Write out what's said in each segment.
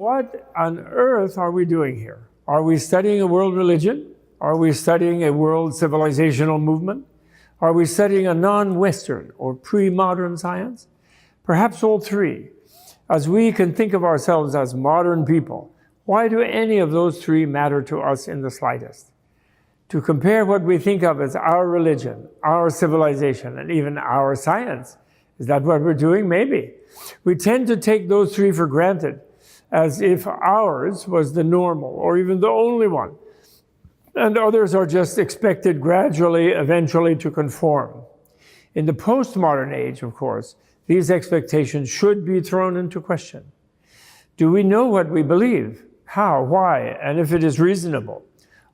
What on earth are we doing here? Are we studying a world religion? Are we studying a world civilizational movement? Are we studying a non-Western or pre-modern science? Perhaps all three. As we can think of ourselves as modern people, why do any of those three matter to us in the slightest? To compare what we think of as our religion, our civilization, and even our science, is that what we're doing? Maybe. We tend to take those three for granted, as if ours was the normal or even the only one, and others are just expected gradually, eventually to conform. In the postmodern age, of course, these expectations should be thrown into question. Do we know what we believe? How? Why? And if it is reasonable?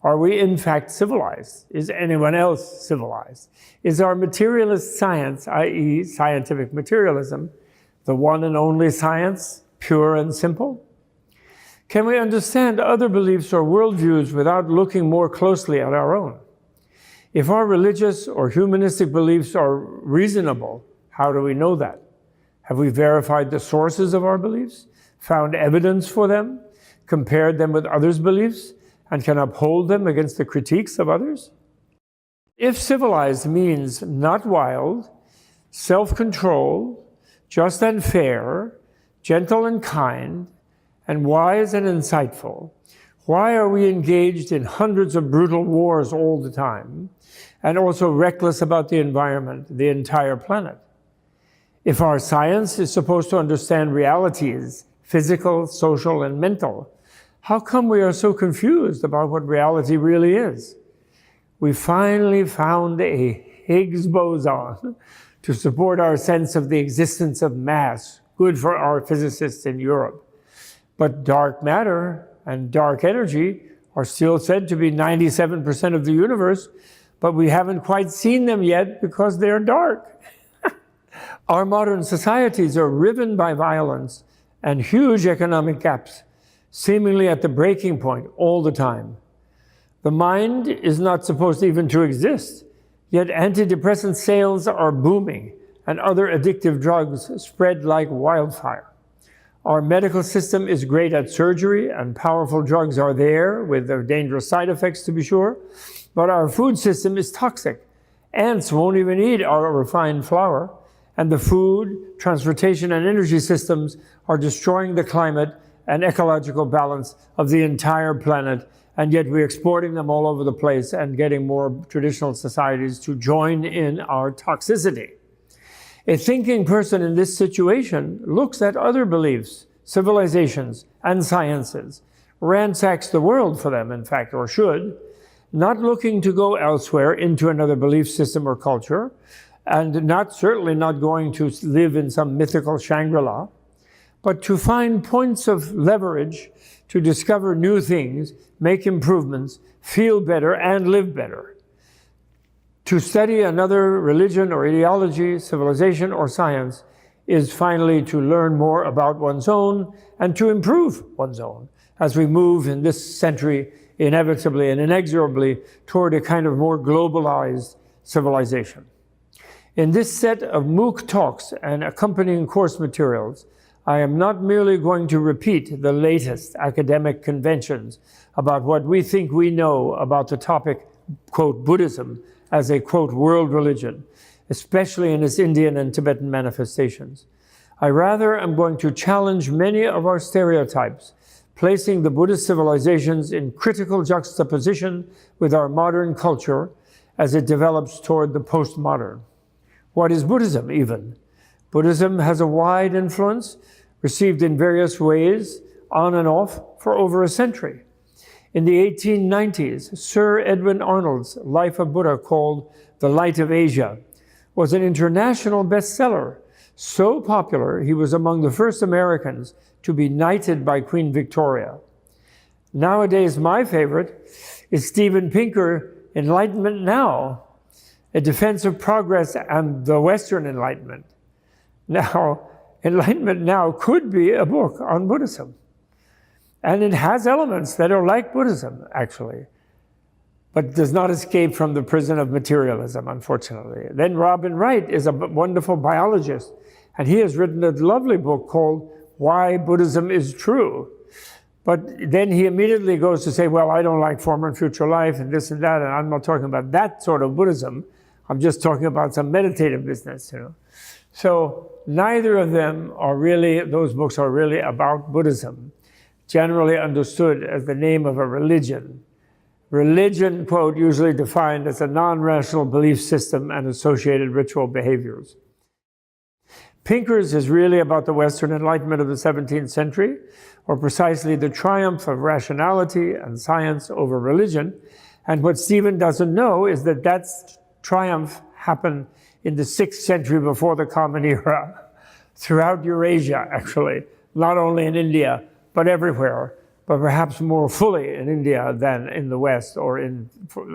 Are we in fact civilized? Is anyone else civilized? Is our materialist science, i.e. scientific materialism, the one and only science, pure and simple? Can we understand other beliefs or worldviews without looking more closely at our own? If our religious or humanistic beliefs are reasonable, how do we know that? Have we verified the sources of our beliefs, found evidence for them, compared them with others' beliefs, and can uphold them against the critiques of others? If civilized means not wild, self-controlled, just and fair, gentle and kind, and wise and insightful, why are we engaged in hundreds of brutal wars all the time, and also reckless about the environment, the entire planet? If our science is supposed to understand realities, physical, social, and mental, how come we are so confused about what reality really is? We finally found a Higgs boson to support our sense of the existence of mass, good for our physicists in Europe. But dark matter and dark energy are still said to be 97% of the universe, but we haven't quite seen them yet because they're dark. Our modern societies are riven by violence and huge economic gaps, seemingly at the breaking point all the time. The mind is not supposed even to exist, yet antidepressant sales are booming and other addictive drugs spread like wildfire. Our medical system is great at surgery and powerful drugs are there with their dangerous side effects to be sure, but our food system is toxic. Ants won't even eat our refined flour, and the food, transportation, and energy systems are destroying the climate and ecological balance of the entire planet, and yet we're exporting them all over the place and getting more traditional societies to join in our toxicity. A thinking person in this situation looks at other beliefs, civilizations, and sciences, ransacks the world for them, in fact, or should, not looking to go elsewhere into another belief system or culture, and certainly not going to live in some mythical Shangri-La, but to find points of leverage to discover new things, make improvements, feel better, and live better. To study another religion or ideology, civilization or science is finally to learn more about one's own and to improve one's own as we move in this century inevitably and inexorably toward a kind of more globalized civilization. In this set of MOOC talks and accompanying course materials, I am not merely going to repeat the latest academic conventions about what we think we know about the topic, quote, Buddhism, as a, quote, world religion, especially in its Indian and Tibetan manifestations. I rather am going to challenge many of our stereotypes, placing the Buddhist civilizations in critical juxtaposition with our modern culture as it develops toward the postmodern. What is Buddhism, even? Buddhism has a wide influence, received in various ways, on and off, for over a century. In the 1890s, Sir Edwin Arnold's Life of Buddha, called The Light of Asia, was an international bestseller, so popular he was among the first Americans to be knighted by Queen Victoria. Nowadays, my favorite is Steven Pinker, Enlightenment Now, a defense of progress and the Western Enlightenment. Now, Enlightenment Now could be a book on Buddhism. And it has elements that are like Buddhism, actually, but does not escape from the prison of materialism, unfortunately. Then Robin Wright is a wonderful biologist, and he has written a lovely book called Why Buddhism is True. But then he immediately goes to say, well, I don't like former and future life and this and that, and I'm not talking about that sort of Buddhism. I'm just talking about some meditative business, you know. So neither of them are really, those books are really about Buddhism, generally understood as the name of a religion. Religion, quote, usually defined as a non-rational belief system and associated ritual behaviors. Pinker's is really about the Western Enlightenment of the 17th century, or precisely the triumph of rationality and science over religion. And what Stephen doesn't know is that that triumph happened in the 6th century before the Common Era, throughout Eurasia, actually, not only in India, but everywhere, but perhaps more fully in India than in the West or in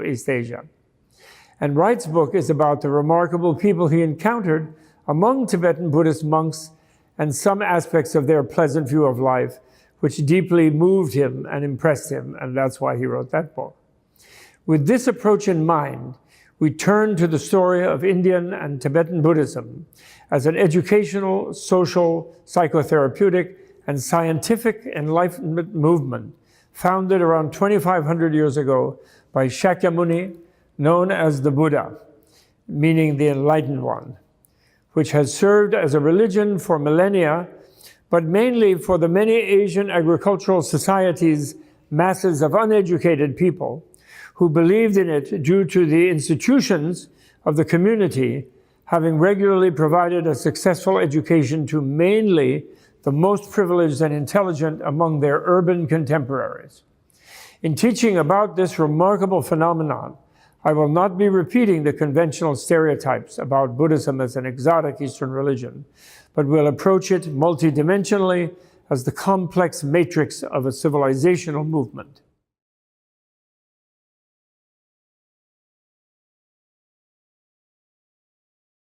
East Asia. And Wright's book is about the remarkable people he encountered among Tibetan Buddhist monks and some aspects of their pleasant view of life, which deeply moved him and impressed him, and that's why he wrote that book. With this approach in mind, we turn to the story of Indian and Tibetan Buddhism as an educational, social, psychotherapeutic, and scientific enlightenment movement founded around 2,500 years ago by Shakyamuni, known as the Buddha, meaning the enlightened one, which has served as a religion for millennia, but mainly for the many Asian agricultural societies, masses of uneducated people who believed in it due to the institutions of the community having regularly provided a successful education to mainly the most privileged and intelligent among their urban contemporaries. In teaching about this remarkable phenomenon, I will not be repeating the conventional stereotypes about Buddhism as an exotic Eastern religion, but will approach it multidimensionally as the complex matrix of a civilizational movement.